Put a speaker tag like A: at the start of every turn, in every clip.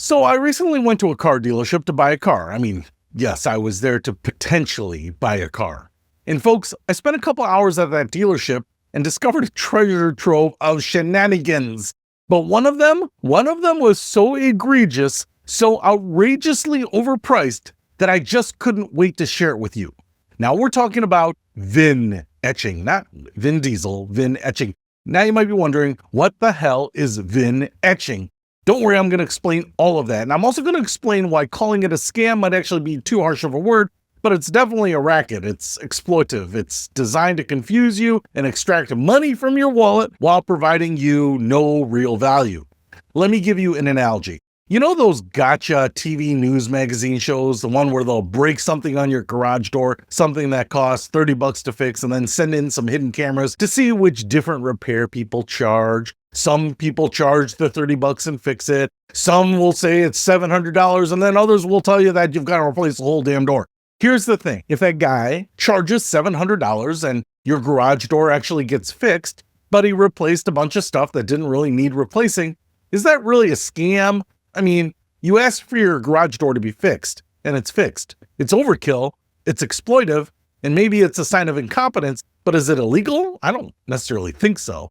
A: So I recently went to a car dealership to buy a car. Yes, I was there to potentially buy a car. And folks, I spent a couple hours at that dealership and discovered a treasure trove of shenanigans. But one of them was so egregious, so outrageously overpriced that I just couldn't wait to share it with you. Now we're talking about VIN etching, not Vin Diesel, VIN etching. Now you might be wondering, what the hell is VIN etching? Don't worry, I'm going to explain all of that. And I'm also going to explain why calling it a scam might actually be too harsh of a word, but it's definitely a racket. It's exploitive. It's designed to confuse you and extract money from your wallet while providing you no real value. Let me give you an analogy. You know those gotcha TV news magazine shows, the one where they'll break something on your garage door, something that costs $30 to fix, and then send in some hidden cameras to see which different repair people charge. Some people charge the $30 and fix it. Some will say it's $700, and then others will tell you that you've got to replace the whole damn door. Here's the thing. If that guy charges $700 and your garage door actually gets fixed, but he replaced a bunch of stuff that didn't really need replacing, is that really a scam? You asked for your garage door to be fixed, and it's fixed. It's overkill, it's exploitive, and maybe it's a sign of incompetence, but is it illegal? I don't necessarily think so.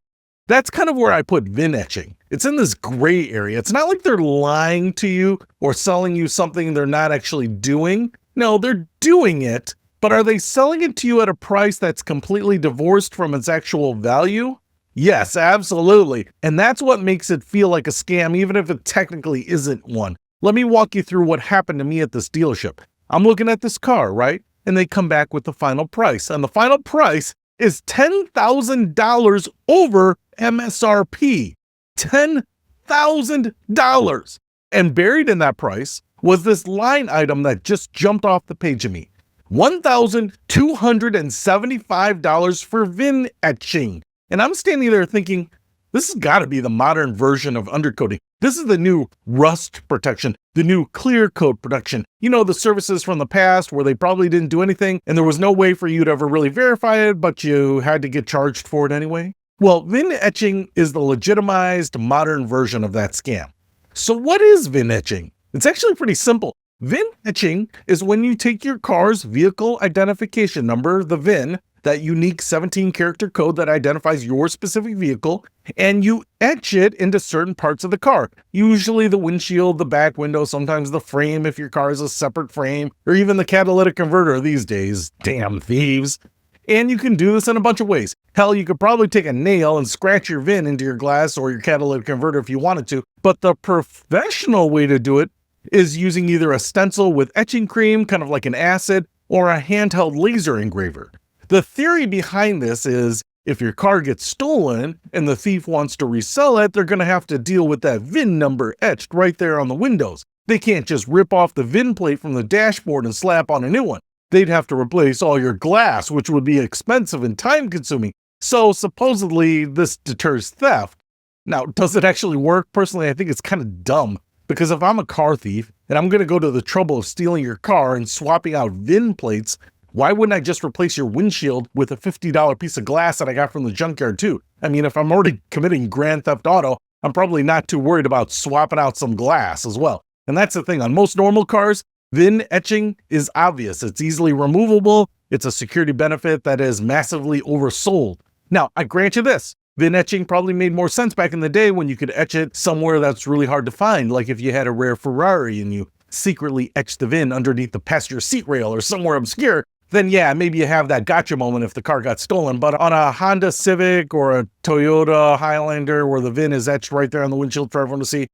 A: That's kind of where I put VIN etching. It's in this gray area. It's not like they're lying to you or selling you something they're not actually doing. No, they're doing it, but are they selling it to you at a price that's completely divorced from its actual value? Yes, absolutely. And that's what makes it feel like a scam, even if it technically isn't one. Let me walk you through what happened to me at this dealership. I'm looking at this car, right? And they come back with the final price. And the final price is $10,000 over MSRP. $10,000. And buried in that price was this line item that just jumped off the page of me. $1,275 for VIN etching. And I'm standing there thinking, this has got to be the modern version of undercoating. This is the new rust protection, the new clear coat protection. You know, the services from the past where they probably didn't do anything and there was no way for you to ever really verify it, but you had to get charged for it anyway. Well, VIN etching is the legitimized modern version of that scam. So what is VIN etching? It's actually pretty simple. VIN etching is when you take your car's vehicle identification number, the VIN, that unique 17-character code that identifies your specific vehicle, and you etch it into certain parts of the car. Usually the windshield, the back window, sometimes the frame if your car is a separate frame, or even the catalytic converter these days. Damn thieves. And you can do this in a bunch of ways. Hell, you could probably take a nail and scratch your VIN into your glass or your catalytic converter if you wanted to, but the professional way to do it is using either a stencil with etching cream, kind of like an acid, or a handheld laser engraver. The theory behind this is if your car gets stolen and the thief wants to resell it, they're going to have to deal with that VIN number etched right there on the windows. They can't just rip off the VIN plate from the dashboard and slap on a new one. They'd have to replace all your glass, which would be expensive and time-consuming. So supposedly this deters theft. Now, does it actually work? Personally, I think it's kind of dumb. Because if I'm a car thief and I'm going to go to the trouble of stealing your car and swapping out VIN plates, why wouldn't I just replace your windshield with a $50 piece of glass that I got from the junkyard too? If I'm already committing grand theft auto, I'm probably not too worried about swapping out some glass as well. And that's the thing, on most normal cars, VIN etching is obvious. It's easily removable. It's a security benefit that is massively oversold. Now, I grant you this. VIN etching probably made more sense back in the day when you could etch it somewhere that's really hard to find, like if you had a rare Ferrari and you secretly etched the VIN underneath the passenger seat rail or somewhere obscure, then yeah, maybe you have that gotcha moment if the car got stolen. But on a Honda Civic or a Toyota Highlander where the VIN is etched right there on the windshield for everyone to see,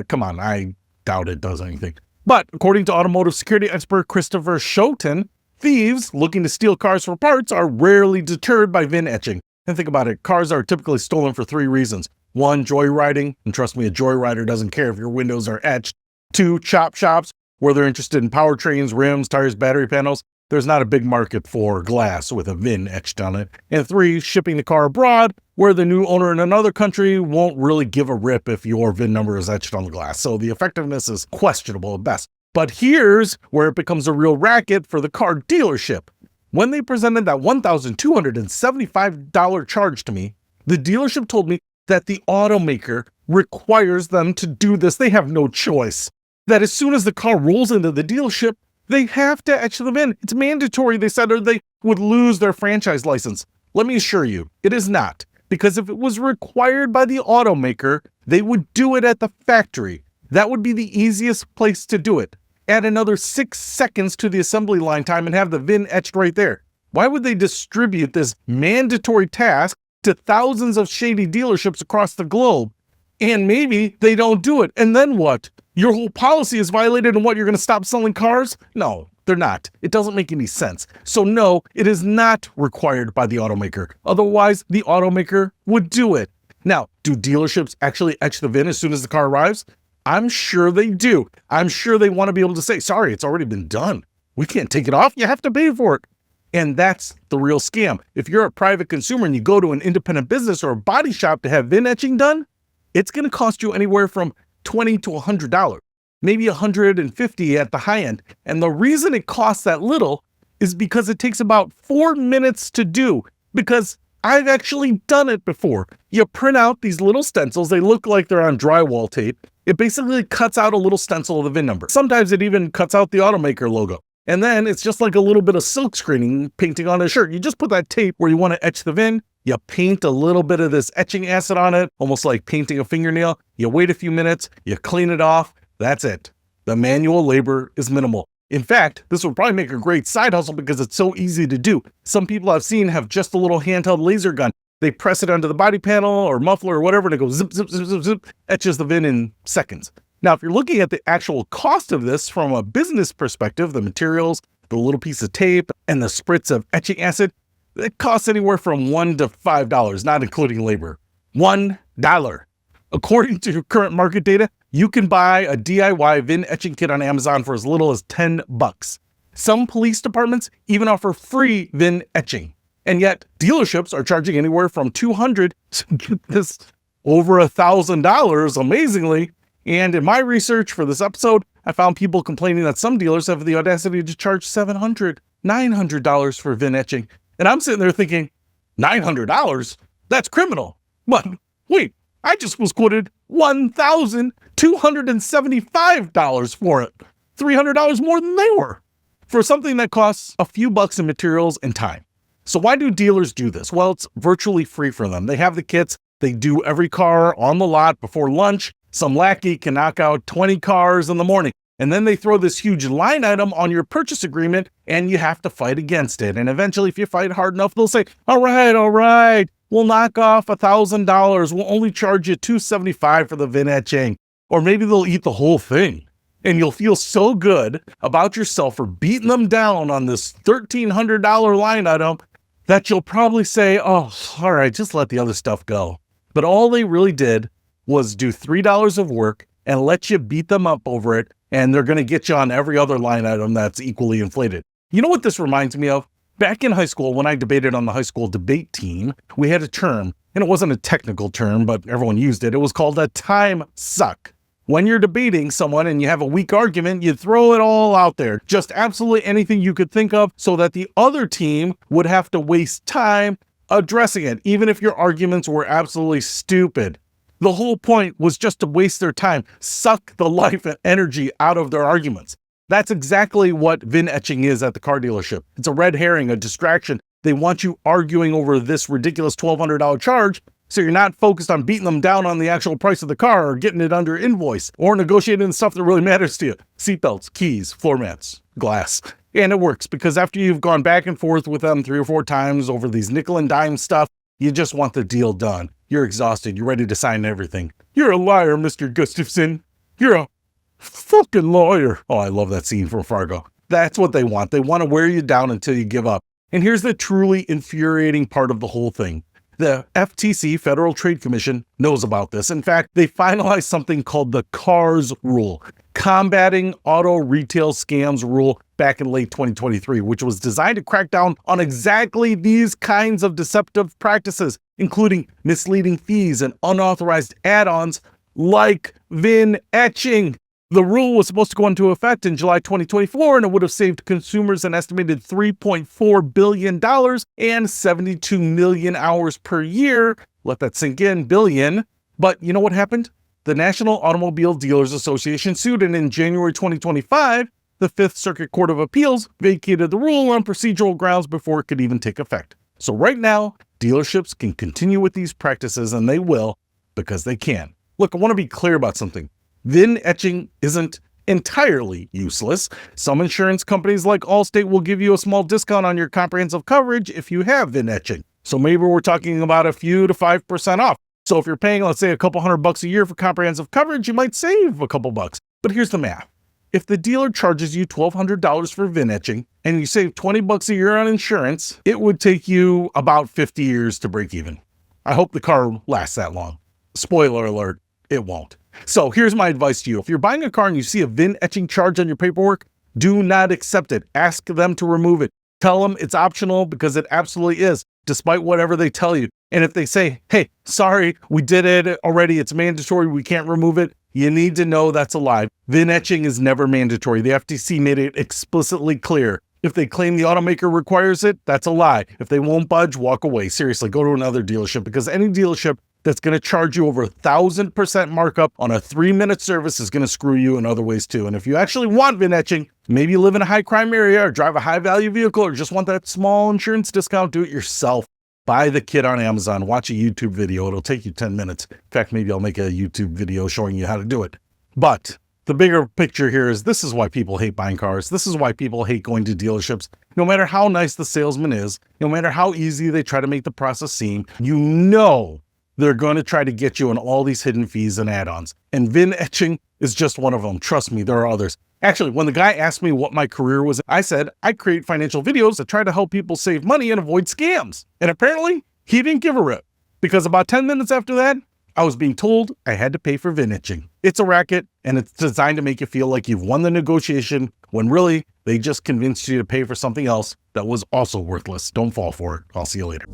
A: come on, I doubt it does anything. But according to automotive security expert Christopher Schoten, thieves looking to steal cars for parts are rarely deterred by VIN etching. And think about it, cars are typically stolen for 3 reasons. 1, joyriding, and trust me, a joyrider doesn't care if your windows are etched. 2, chop shops, where they're interested in powertrains, rims, tires, battery panels. There's not a big market for glass with a VIN etched on it. And 3, shipping the car abroad, where the new owner in another country won't really give a rip if your VIN number is etched on the glass. So the effectiveness is questionable at best. But here's where it becomes a real racket for the car dealership. When they presented that $1,275 charge to me, the dealership told me that the automaker requires them to do this. They have no choice. that as soon as the car rolls into the dealership, they have to etch the VIN. It's mandatory, they said, or they would lose their franchise license. Let me assure you, it is not. Because if it was required by the automaker, they would do it at the factory. That would be the easiest place to do it. Add another 6 seconds to the assembly line time and have the VIN etched right there. Why would they distribute this mandatory task to thousands of shady dealerships across the globe? And maybe they don't do it. And then what? Your whole policy is violated and what, you're going to stop selling cars? No, they're not. It doesn't make any sense. So no, it is not required by the automaker. Otherwise, the automaker would do it. Now, do dealerships actually etch the VIN as soon as the car arrives? I'm sure they do. I'm sure they want to be able to say, sorry, it's already been done. We can't take it off. You have to pay for it. And that's the real scam. If you're a private consumer and you go to an independent business or a body shop to have VIN etching done, it's going to cost you anywhere from $20 to $100, maybe $150 at the high end. And the reason it costs that little is because it takes about 4 minutes to do, because I've actually done it before. You print out these little stencils. They look like they're on drywall tape. It basically cuts out a little stencil of the VIN number. Sometimes it even cuts out the automaker logo. And then it's just like a little bit of silk screening painting on a shirt. You just put that tape where you want to etch the VIN. You paint a little bit of this etching acid on it, almost like painting a fingernail. You wait a few minutes, you clean it off. That's it. The manual labor is minimal. In fact, this would probably make a great side hustle because it's so easy to do. Some people I've seen have just a little handheld laser gun. They press it onto the body panel or muffler or whatever, and it goes zip, zip, zip, zip, zip, etches the VIN in seconds. Now, if you're looking at the actual cost of this from a business perspective, the materials, the little piece of tape, and the spritz of etching acid, it costs anywhere from $1 to $5, not including labor. $1. According to current market data, you can buy a DIY VIN etching kit on Amazon for as little as $10. Some police departments even offer free VIN etching. And yet, dealerships are charging anywhere from $200 to get this over $1,000, amazingly. And in my research for this episode, I found people complaining that some dealers have the audacity to charge $700, $900 for VIN etching. And I'm sitting there thinking, $900? That's criminal. But wait, I just was quoted $1,275 for it. $300 more than they were for something that costs a few bucks in materials and time. So why do dealers do this? Well, it's virtually free for them. They have the kits. They do every car on the lot before lunch. Some lackey can knock out 20 cars in the morning. And then they throw this huge line item on your purchase agreement and you have to fight against it. And eventually, if you fight hard enough, they'll say, all right, we'll knock off $1,000. We'll only charge you $275 for the VIN etching. Or maybe they'll eat the whole thing. And you'll feel so good about yourself for beating them down on this $1,300 line item that you'll probably say, oh, all right, just let the other stuff go. But all they really did was do $3 of work and let you beat them up over it. And they're going to get you on every other line item that's equally inflated. You know what this reminds me of? Back in high school, when I debated on the high school debate team, we had a term, and it wasn't a technical term, but everyone used it. It was called a time suck. When you're debating someone and you have a weak argument, you throw it all out there, just absolutely anything you could think of so that the other team would have to waste time addressing it, even if your arguments were absolutely stupid. The whole point was just to waste their time, suck the life and energy out of their arguments. That's exactly what VIN etching is at the car dealership. It's a red herring, a distraction. They want you arguing over this ridiculous $1,200 charge, so you're not focused on beating them down on the actual price of the car or getting it under invoice or negotiating the stuff that really matters to you. Seatbelts, keys, floor mats, glass. And it works because after you've gone back and forth with them 3 or 4 times over these nickel and dime stuff, you just want the deal done. You're exhausted. You're ready to sign everything. You're a liar, Mr. Gustafson. You're a fucking lawyer. Oh, I love that scene from Fargo. That's what they want. They want to wear you down until you give up. And here's the truly infuriating part of the whole thing. The FTC, Federal Trade Commission, knows about this. In fact, they finalized something called the CARS Rule, Combating Auto Retail Scams Rule, back in late 2023, which was designed to crack down on exactly these kinds of deceptive practices, including misleading fees and unauthorized add-ons like VIN etching. The rule was supposed to go into effect in July 2024, and it would have saved consumers an estimated $3.4 billion and 72 million hours per year. Let that sink in, billion. But you know what happened? the National Automobile Dealers Association sued, and in January 2025, the Fifth Circuit Court of Appeals vacated the rule on procedural grounds before it could even take effect. So right now, dealerships can continue with these practices, and they will because they can. Look, I want to be clear about something. VIN etching isn't entirely useless. Some insurance companies like Allstate will give you a small discount on your comprehensive coverage if you have VIN etching. So maybe we're talking about a few to 5% off. So if you're paying, let's say, a couple $100 a year for comprehensive coverage, you might save a couple bucks. But here's the math. If the dealer charges you $1,200 for VIN etching and you save $20 a year on insurance, it would take you about 50 years to break even. I hope the car lasts that long. Spoiler alert, it won't. So here's my advice to you. If you're buying a car and you see a VIN etching charge on your paperwork, do not accept it. Ask them to remove it. Tell them it's optional because it absolutely is, despite whatever they tell you. And if they say, hey, sorry, we did it already, it's mandatory, we can't remove it, you need to know that's a lie. VIN etching is never mandatory. The FTC made it explicitly clear. If they claim the automaker requires it, that's a lie. If they won't budge, walk away. Seriously, go to another dealership, because any dealership that's going to charge you over 1,000% markup on a 3-minute service is going to screw you in other ways too. And if you actually want VIN etching, maybe you live in a high crime area or drive a high value vehicle or just want that small insurance discount, do it yourself. Buy the kit on Amazon, watch a YouTube video. It'll take you 10 minutes. In fact, maybe I'll make a YouTube video showing you how to do it. But the bigger picture here is this is why people hate buying cars. This is why people hate going to dealerships. No matter how nice the salesman is, no matter how easy they try to make the process seem, you know they're going to try to get you on all these hidden fees and add-ons. And VIN etching is just one of them. Trust me, there are others. Actually, when the guy asked me what my career was, I said, I create financial videos that try to help people save money and avoid scams. And apparently, he didn't give a rip, because about 10 minutes after that, I was being told I had to pay for VIN etching. It's a racket, and it's designed to make you feel like you've won the negotiation, when really, they just convinced you to pay for something else that was also worthless. Don't fall for it. I'll see you later.